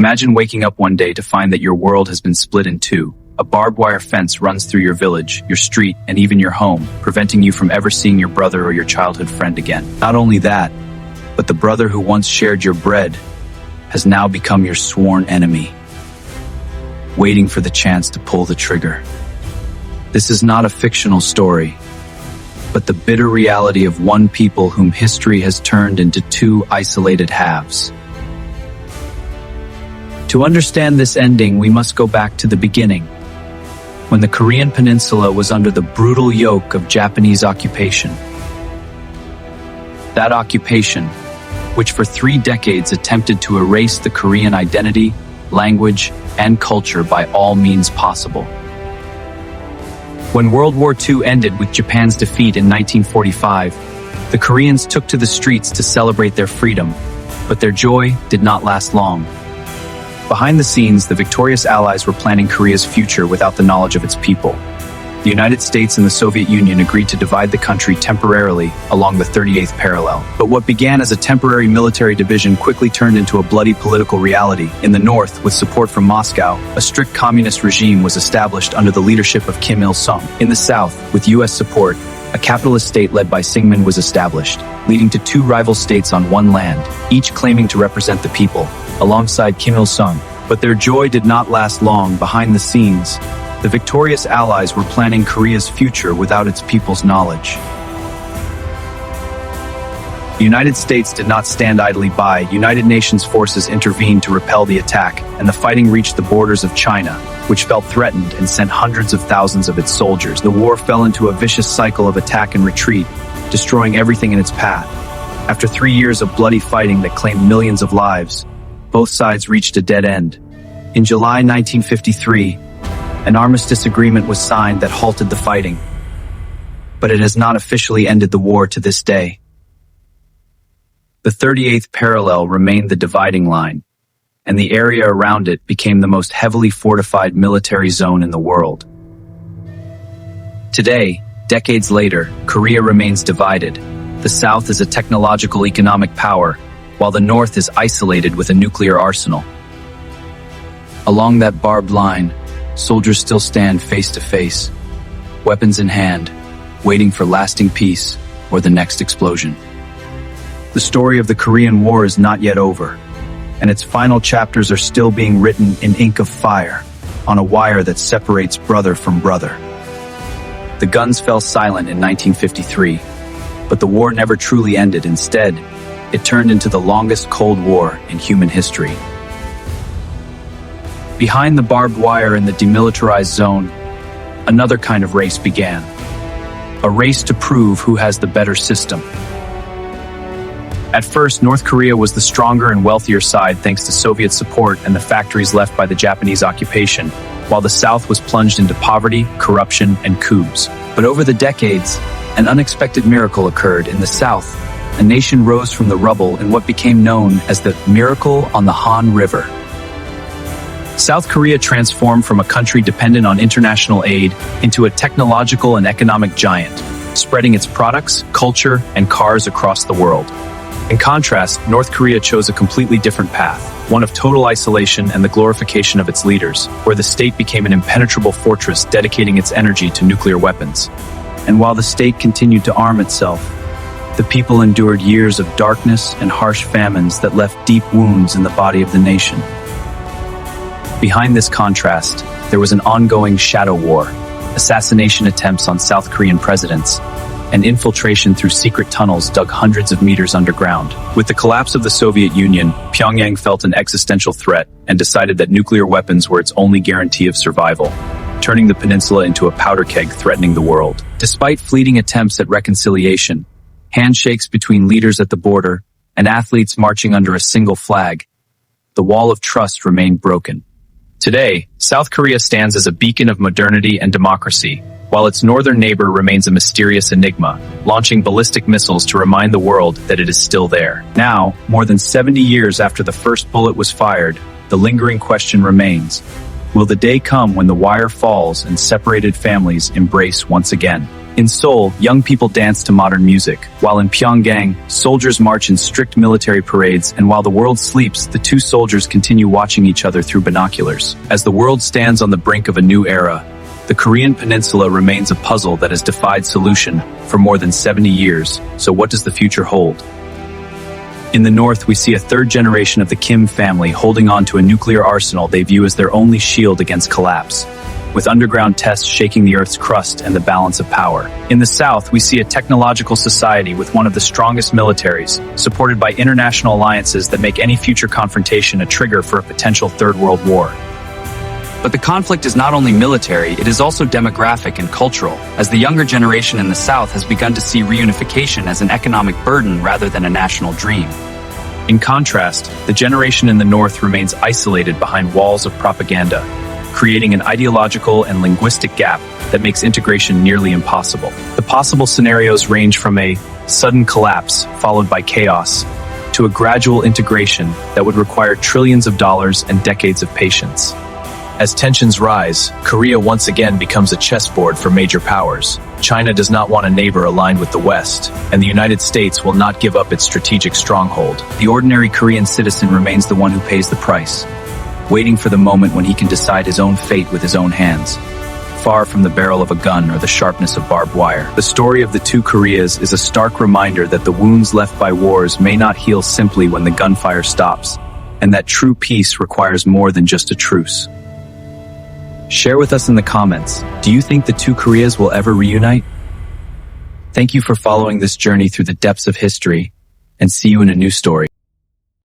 Imagine waking up one day to find that your world has been split in two. A barbed wire fence runs through your village, your street, and even your home, preventing you from ever seeing your brother or your childhood friend again. Not only that, but the brother who once shared your bread has now become your sworn enemy, waiting for the chance to pull the trigger. This is not a fictional story, but the bitter reality of one people whom history has turned into two isolated halves. To understand this ending, we must go back to the beginning, when the Korean peninsula was under the brutal yoke of Japanese occupation. That occupation, which for 3 decades attempted to erase the Korean identity, language, and culture by all means possible. When World War II ended with Japan's defeat in 1945, the Koreans took to the streets to celebrate their freedom, but their joy did not last long. Behind the scenes, the victorious Allies were planning Korea's future without the knowledge of its people. The United States and the Soviet Union agreed to divide the country temporarily along the 38th parallel. But what began as a temporary military division quickly turned into a bloody political reality. In the north, with support from Moscow, a strict communist regime was established under the leadership of Kim Il-sung. In the south, with U.S. support, a capitalist state led by Syngman was established, leading to 2 rival states on one land, each claiming to represent the people, alongside Kim Il-sung. But their joy did not last long. Behind the scenes, the victorious Allies were planning Korea's future without its people's knowledge. The United States did not stand idly by. United Nations forces intervened to repel the attack, and the fighting reached the borders of China, which felt threatened and sent hundreds of thousands of its soldiers. The war fell into a vicious cycle of attack and retreat, destroying everything in its path. After 3 years of bloody fighting that claimed millions of lives, both sides reached a dead end. In July 1953, an armistice agreement was signed that halted the fighting, but it has not officially ended the war to this day. The 38th parallel remained the dividing line, and the area around it became the most heavily fortified military zone in the world. Today, decades later, Korea remains divided. The South is a technological economic power, while the North is isolated with a nuclear arsenal. Along that barbed line, soldiers still stand face to face, weapons in hand, waiting for lasting peace or the next explosion. The story of the Korean War is not yet over, and its final chapters are still being written in ink of fire, on a wire that separates brother from brother. The guns fell silent in 1953, but the war never truly ended. Instead, it turned into the longest Cold War in human history. Behind the barbed wire in the demilitarized zone, another kind of race began. A race to prove who has the better system. At first, North Korea was the stronger and wealthier side thanks to Soviet support and the factories left by the Japanese occupation, while the South was plunged into poverty, corruption, and coups. But over the decades, an unexpected miracle occurred. In the South, a nation rose from the rubble in what became known as the Miracle on the Han River. South Korea transformed from a country dependent on international aid into a technological and economic giant, spreading its products, culture, and cars across the world. In contrast, North Korea chose a completely different path, one of total isolation and the glorification of its leaders, where the state became an impenetrable fortress dedicating its energy to nuclear weapons. And while the state continued to arm itself, the people endured years of darkness and harsh famines that left deep wounds in the body of the nation. Behind this contrast, there was an ongoing shadow war, assassination attempts on South Korean presidents, and infiltration through secret tunnels dug hundreds of meters underground. With the collapse of the Soviet Union, Pyongyang felt an existential threat and decided that nuclear weapons were its only guarantee of survival, turning the peninsula into a powder keg threatening the world. Despite fleeting attempts at reconciliation, handshakes between leaders at the border, and athletes marching under a single flag, the wall of trust remained broken. Today, South Korea stands as a beacon of modernity and democracy, while its northern neighbor remains a mysterious enigma, launching ballistic missiles to remind the world that it is still there. Now, more than 70 years after the first bullet was fired, the lingering question remains: will the day come when the wire falls and separated families embrace once again? In Seoul, young people dance to modern music, while in Pyongyang, soldiers march in strict military parades, and while the world sleeps, the two soldiers continue watching each other through binoculars. As the world stands on the brink of a new era, the Korean peninsula remains a puzzle that has defied solution for more than 70 years. So what does the future hold? In the north, we see a third generation of the Kim family holding on to a nuclear arsenal they view as their only shield against collapse, with underground tests shaking the Earth's crust and the balance of power. In the south, we see a technological society with one of the strongest militaries, supported by international alliances that make any future confrontation a trigger for a potential Third World War. But the conflict is not only military, it is also demographic and cultural, as the younger generation in the South has begun to see reunification as an economic burden rather than a national dream. In contrast, the generation in the North remains isolated behind walls of propaganda, creating an ideological and linguistic gap that makes integration nearly impossible. The possible scenarios range from a sudden collapse followed by chaos to a gradual integration that would require trillions of dollars and decades of patience. As tensions rise, Korea once again becomes a chessboard for major powers. China does not want a neighbor aligned with the West, and the United States will not give up its strategic stronghold. The ordinary Korean citizen remains the one who pays the price, waiting for the moment when he can decide his own fate with his own hands, far from the barrel of a gun or the sharpness of barbed wire. The story of the two Koreas is a stark reminder that the wounds left by wars may not heal simply when the gunfire stops, and that true peace requires more than just a truce. Share with us in the comments, do you think the two Koreas will ever reunite? Thank you for following this journey through the depths of history, and see you in a new story.